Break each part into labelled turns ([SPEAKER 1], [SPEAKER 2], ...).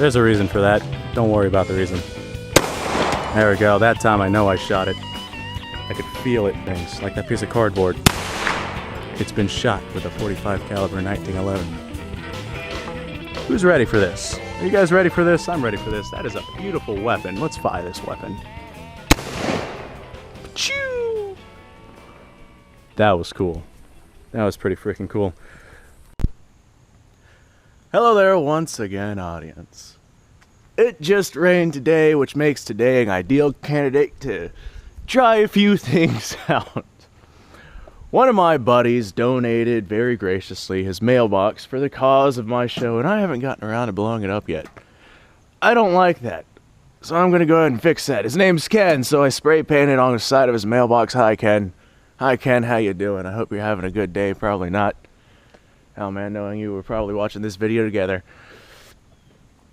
[SPEAKER 1] There's a reason for that. Don't worry about the reason. There we go. That time I know I shot it. I could feel it, things like that piece of cardboard. It's been shot with a .45 caliber 1911. Who's ready for this? Are you guys ready for this? I'm ready for this. That is a beautiful weapon. Let's fire this weapon. Choo! That was cool. That was pretty freaking cool. Hello there once again, audience. It just rained today, which makes today an ideal candidate to try a few things out. One of my buddies donated very graciously his mailbox for the cause of my show, and I haven't gotten around to blowing it up yet. I don't like that, so I'm gonna go ahead and fix that. His name's Ken, so I spray painted on the side of his mailbox. Hi, Ken. Hi, Ken. How you doing? I hope you're having a good day. Probably not. Hell, man, knowing you, we're probably watching this video together.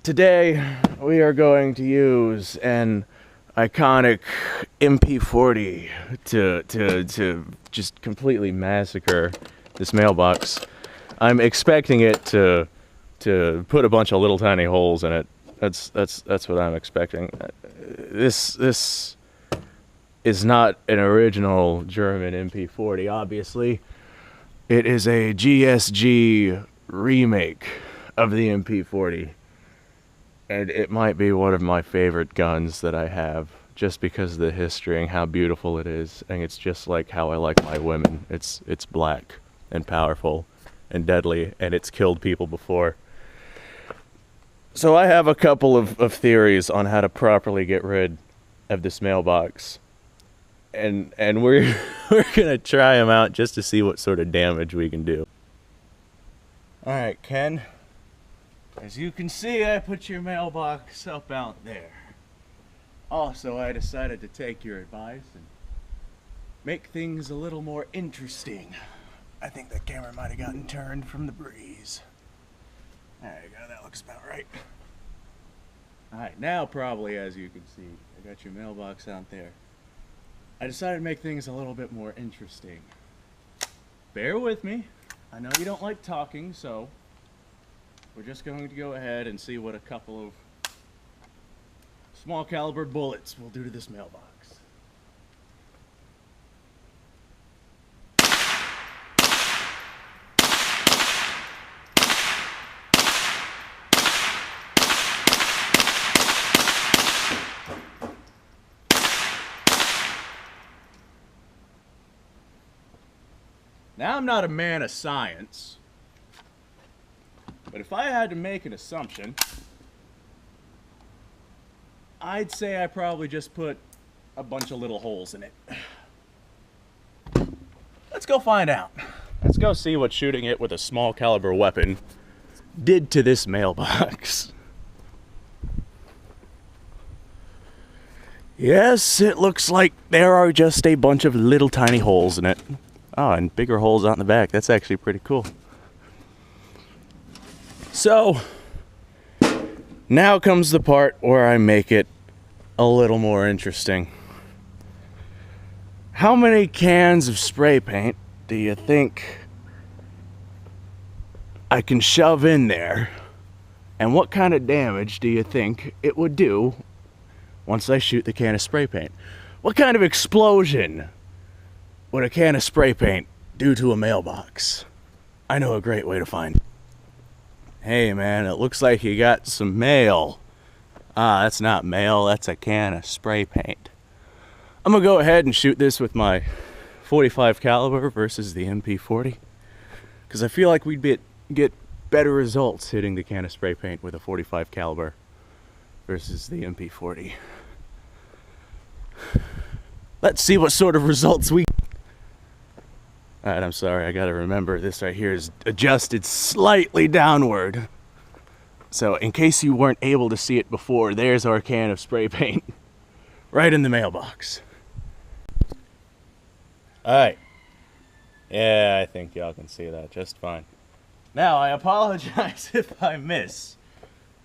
[SPEAKER 1] Today, we are going to use an iconic MP40 to just completely massacre this mailbox. I'm expecting it to put a bunch of little tiny holes in it. That's what I'm expecting. This is not an original German MP40, obviously. It is a GSG remake of the MP40. And it might be one of my favorite guns that I have, just because of the history and how beautiful it is. And it's just like how I like my women. It's black and powerful and deadly, and it's killed people before. So I have a couple of theories on how to properly get rid of this mailbox. And we're gonna try them out just to see what sort of damage we can do. Alright, Ken. As you can see, I put your mailbox up out there. Also, I decided to take your advice and make things a little more interesting. I think that camera might have gotten turned from the breeze. There you go, that looks about right. Alright, now probably, as you can see, I got your mailbox out there. I decided to make things a little bit more interesting. Bear with me. I know you don't like talking, so we're just going to go ahead and see what a couple of small caliber bullets will do to this mailbox. Now, I'm not a man of science, but if I had to make an assumption, I'd say I probably just put a bunch of little holes in it. Let's go find out. Let's go see what shooting it with a small caliber weapon did to this mailbox. Yes, it looks like there are just a bunch of little tiny holes in it. Oh, and bigger holes out in the back. That's actually pretty cool. So, now comes the part where I make it a little more interesting. How many cans of spray paint do you think I can shove in there? And what kind of damage do you think it would do once I shoot the can of spray paint? What kind of explosion would a can of spray paint do to a mailbox? I know a great way to find it. Hey man, it looks like you got some mail. Ah, that's not mail, that's a can of spray paint. I'm gonna go ahead and shoot this with my .45 caliber versus the MP40, because I feel like we'd get better results hitting the can of spray paint with a .45 caliber versus the MP40. Let's see what sort of results we... Alright, I'm sorry, I gotta remember this right here is adjusted slightly downward. So, in case you weren't able to see it before, there's our can of spray paint. Right in the mailbox. Alright. Yeah, I think y'all can see that just fine. Now, I apologize if I miss.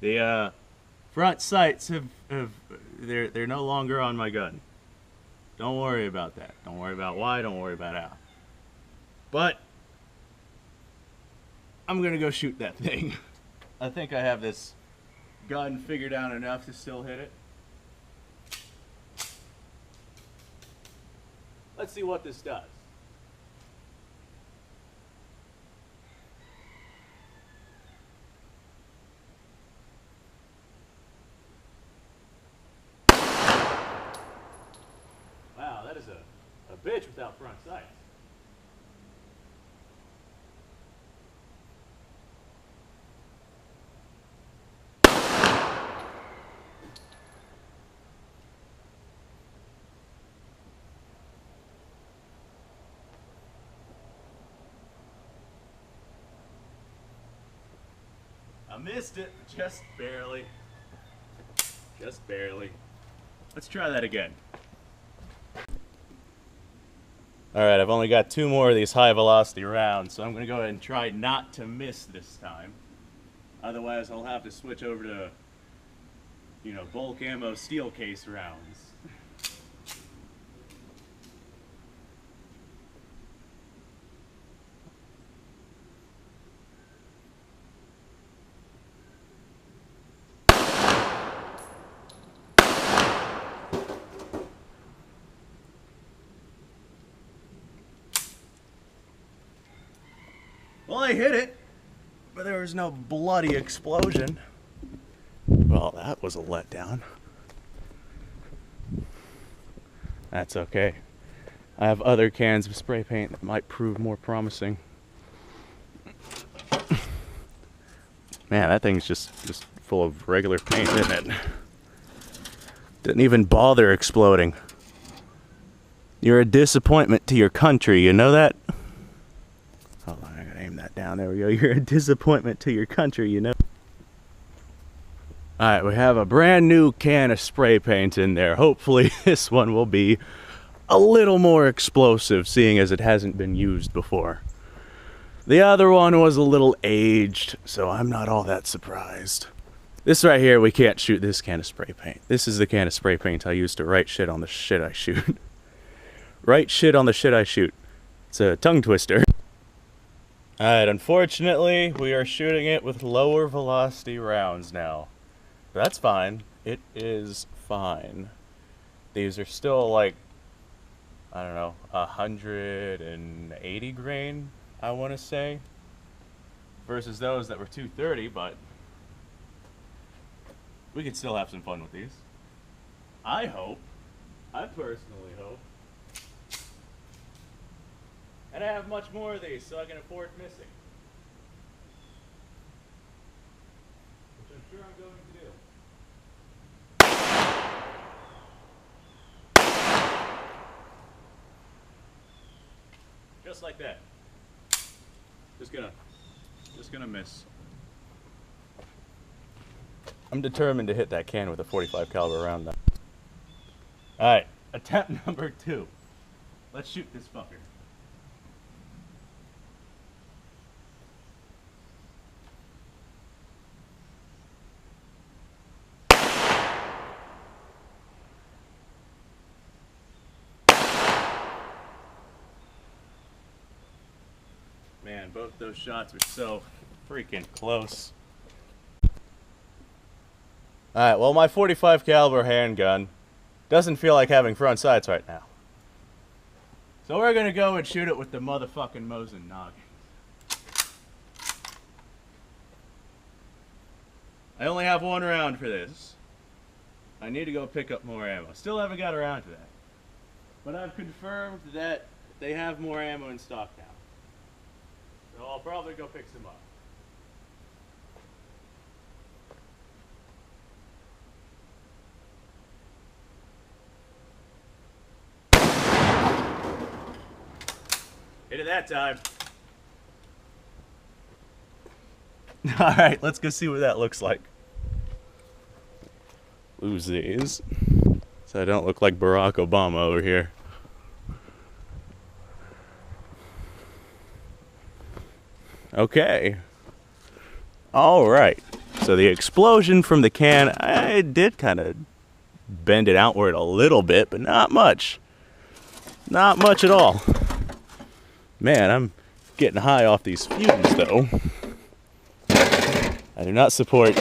[SPEAKER 1] The front sights they're no longer on my gun. Don't worry about that. Don't worry about why, don't worry about how. But I'm gonna go shoot that thing. I think I have this gun figured out enough to still hit it. Let's see what this does. Wow, that is a bitch without front sights. I missed it, just barely. Just barely. Let's try that again. Alright, I've only got 2 more of these high velocity rounds, so I'm going to go ahead and try not to miss this time. Otherwise, I'll have to switch over to, bulk ammo steel case rounds. Well, I hit it, but there was no bloody explosion. Well, that was a letdown. That's okay. I have other cans of spray paint that might prove more promising. Man, that thing's just full of regular paint, isn't it? Didn't even bother exploding. You're a disappointment to your country, you know that? Hold on, I gotta aim that down. There we go. You're a disappointment to your country, you know? Alright, we have a brand new can of spray paint in there. Hopefully this one will be a little more explosive, seeing as it hasn't been used before. The other one was a little aged, so I'm not all that surprised. This right here, we can't shoot this can of spray paint. This is the can of spray paint I use to write shit on the shit I shoot. Write shit on the shit I shoot. It's a tongue twister. Alright, unfortunately, we are shooting it with lower velocity rounds now. That's fine. It is fine. These are still like, I don't know, 180 grain, I want to say, versus those that were 230, but we could still have some fun with these. I hope. I personally hope. And I have much more of these, so I can afford missing. Which I'm sure I'm going to do. Just like that. Just gonna miss. I'm determined to hit that can with a 45 caliber round now. Alright, attempt number 2. Let's shoot this fucker. Man, both those shots are so freaking close. Alright, well, my 45 caliber handgun doesn't feel like having front sights right now. So we're gonna go and shoot it with the motherfucking Mosin noggin. I only have 1 round for this. I need to go pick up more ammo. Still haven't got around to that. But I've confirmed that they have more ammo in stock now. So I'll probably go pick some up. Hit it that time. Alright, let's go see what that looks like. Lose these, so I don't look like Barack Obama over here. Okay. Alright. So the explosion from the can, I did kind of bend it outward a little bit, but not much. Not much at all. Man, I'm getting high off these fumes, though. I do not support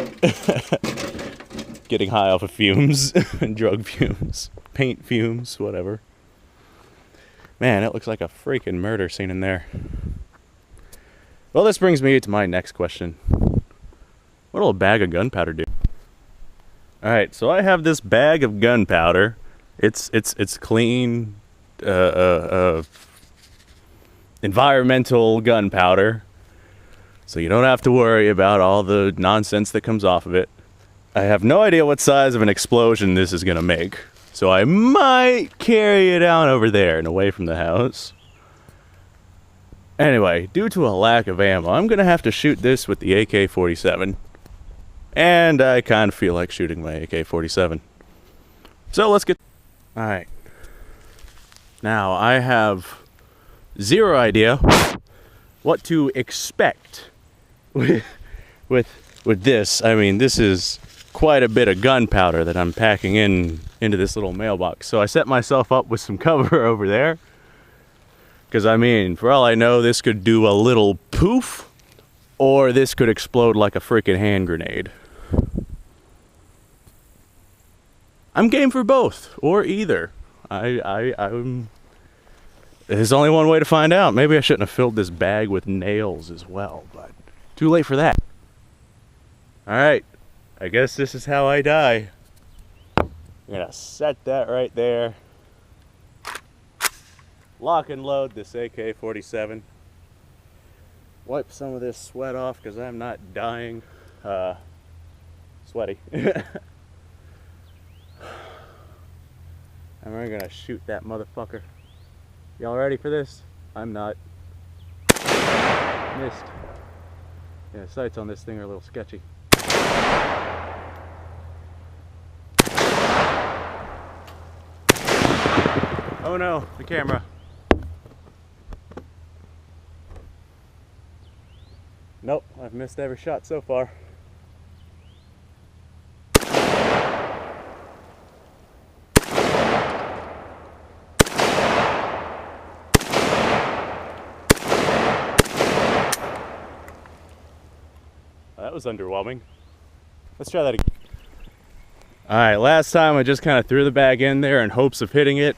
[SPEAKER 1] getting high off of fumes and drug fumes, paint fumes, whatever. Man, it looks like a freaking murder scene in there. Well, this brings me to my next question. What'll a bag of gunpowder do? Alright, so I have this bag of gunpowder. It's clean, environmental gunpowder. So you don't have to worry about all the nonsense that comes off of it. I have no idea what size of an explosion this is gonna make. So I might carry it out over there and away from the house. Anyway, due to a lack of ammo, I'm gonna have to shoot this with the AK-47. And I kind of feel like shooting my AK-47. So let's get... Alright. Now, I have zero idea what to expect with this. I mean, this is quite a bit of gunpowder that I'm packing into this little mailbox. So I set myself up with some cover over there. Because, I mean, for all I know, this could do a little poof, or this could explode like a freaking hand grenade. I'm game for both, or either. I'm... There's only one way to find out. Maybe I shouldn't have filled this bag with nails as well, but too late for that. Alright, I guess this is how I die. I'm gonna set that right there. Lock and load this AK-47. Wipe some of this sweat off because I'm not dying. Sweaty. And we're gonna shoot that motherfucker. Y'all ready for this? I'm not. Missed. Yeah, sights on this thing are a little sketchy. Oh no, the camera. Nope, I've missed every shot so far. That was underwhelming. Let's try that again. Alright, last time I just kind of threw the bag in there in hopes of hitting it.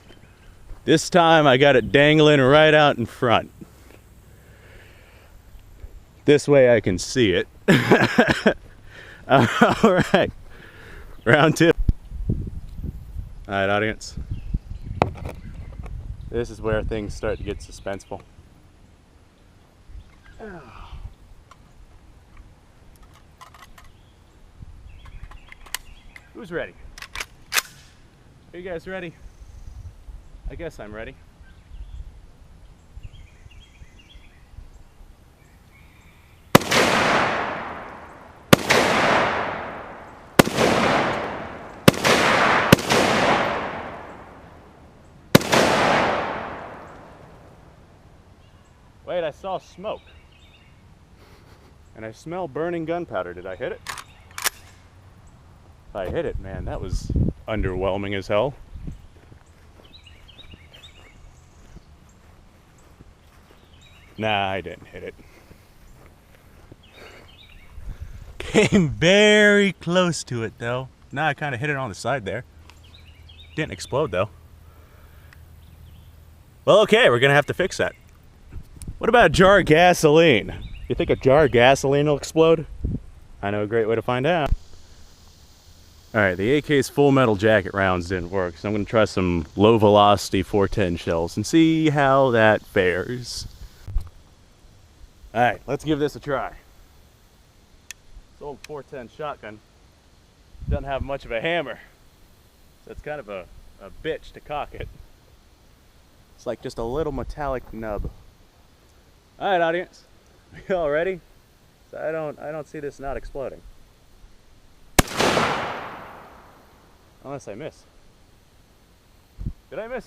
[SPEAKER 1] This time I got it dangling right out in front. This way I can see it. Alright, round two. Alright, audience. This is where things start to get suspenseful. Who's ready? Are you guys ready? I guess I'm ready. Wait, I saw smoke. And I smell burning gunpowder. Did I hit it? If I hit it, man, that was underwhelming as hell. Nah, I didn't hit it. Came very close to it, though. Nah, I kind of hit it on the side there. Didn't explode, though. Well, okay, we're going to have to fix that. What about a jar of gasoline? You think a jar of gasoline will explode? I know a great way to find out. Alright, the AK's full metal jacket rounds didn't work, so I'm going to try some low velocity 410 shells and see how that fares. Alright, let's give this a try. This old 410 shotgun doesn't have much of a hammer, so it's kind of a bitch to cock it. It's like just a little metallic nub. Alright, audience, you all ready? So I don't see this not exploding. Unless I miss. Did I miss?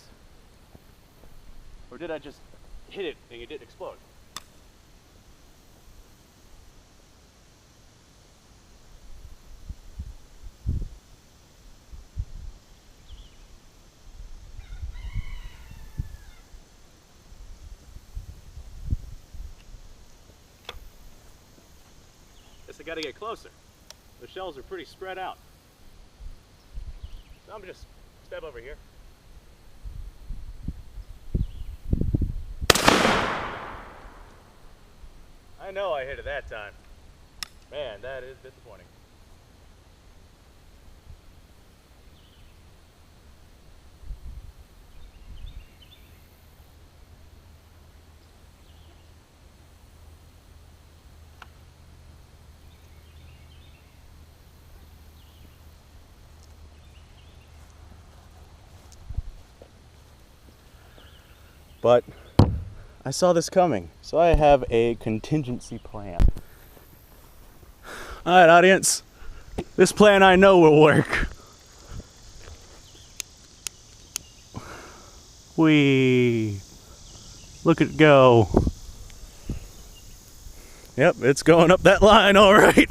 [SPEAKER 1] Or did I just hit it and it didn't explode? Guess I gotta get closer. The shells are pretty spread out. I'm gonna just step over here. I know I hit it that time. Man, that is disappointing. But I saw this coming, so I have a contingency plan. Alright, audience, this plan I know will work. Look at it go. Yep, it's going up that line, all right.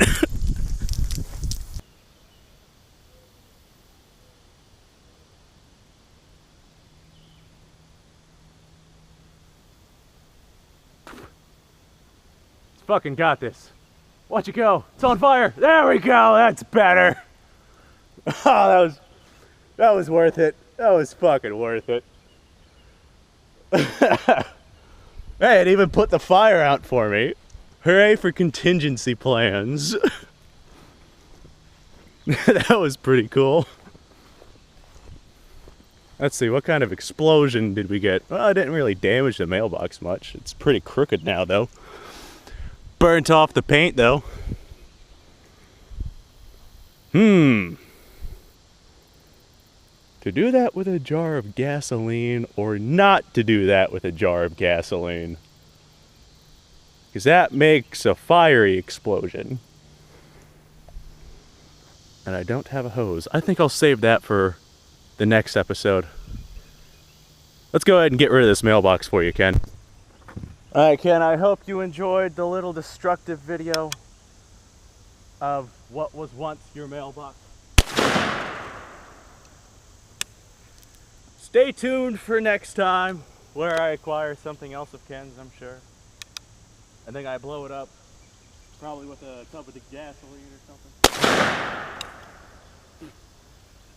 [SPEAKER 1] Fucking got this. Watch it go. It's on fire. There we go. That's better. Oh, that was worth it. That was fucking worth it. Hey, it even put the fire out for me. Hooray for contingency plans. That was pretty cool. Let's see, what kind of explosion did we get? Well, it didn't really damage the mailbox much. It's pretty crooked now, though. Burnt off the paint, though. To do that with a jar of gasoline or not to do that with a jar of gasoline? Because that makes a fiery explosion. And I don't have a hose. I think I'll save that for the next episode. Let's go ahead and get rid of this mailbox for you, Ken. Alright, Ken, I hope you enjoyed the little destructive video of what was once your mailbox. Stay tuned for next time, where I acquire something else of Ken's, I'm sure. I think I blow it up, probably with a tub of the gasoline or something.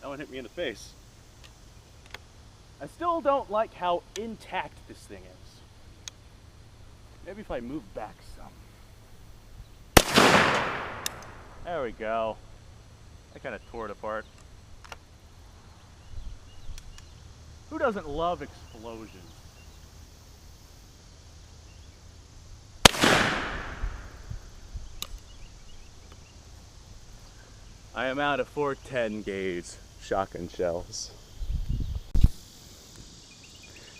[SPEAKER 1] That one hit me in the face. I still don't like how intact this thing is. Maybe if I move back some. There we go. I kind of tore it apart. Who doesn't love explosions? I am out of 410 gauge shotgun shells.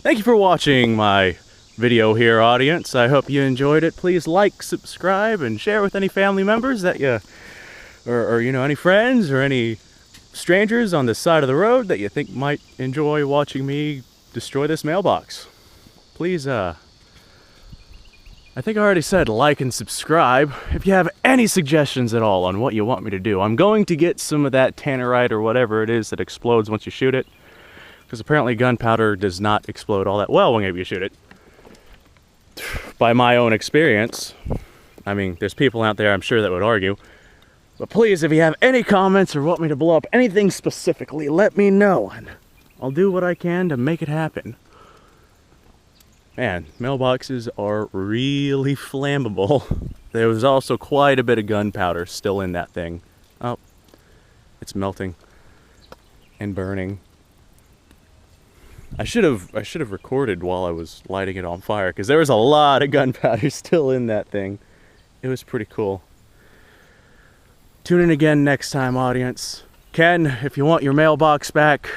[SPEAKER 1] Thank you for watching my video here, audience. I hope you enjoyed it. Please like, subscribe, and share with any family members that you, or you know, any friends or any strangers on the side of the road that you think might enjoy watching me destroy this mailbox. Please, I think I already said like and subscribe. If you have any suggestions at all on what you want me to do, I'm going to get some of that tannerite or whatever it is that explodes once you shoot it. Because apparently gunpowder does not explode all that well whenever you shoot it. By my own experience. I mean, there's people out there I'm sure that would argue. But please, if you have any comments or want me to blow up anything specifically, let me know. And I'll do what I can to make it happen. Man, mailboxes are really flammable. There was also quite a bit of gunpowder still in that thing. Oh, it's melting and burning. I should have recorded while I was lighting it on fire, because there was a lot of gunpowder still in that thing. It was pretty cool. Tune in again next time, audience. Ken, if you want your mailbox back,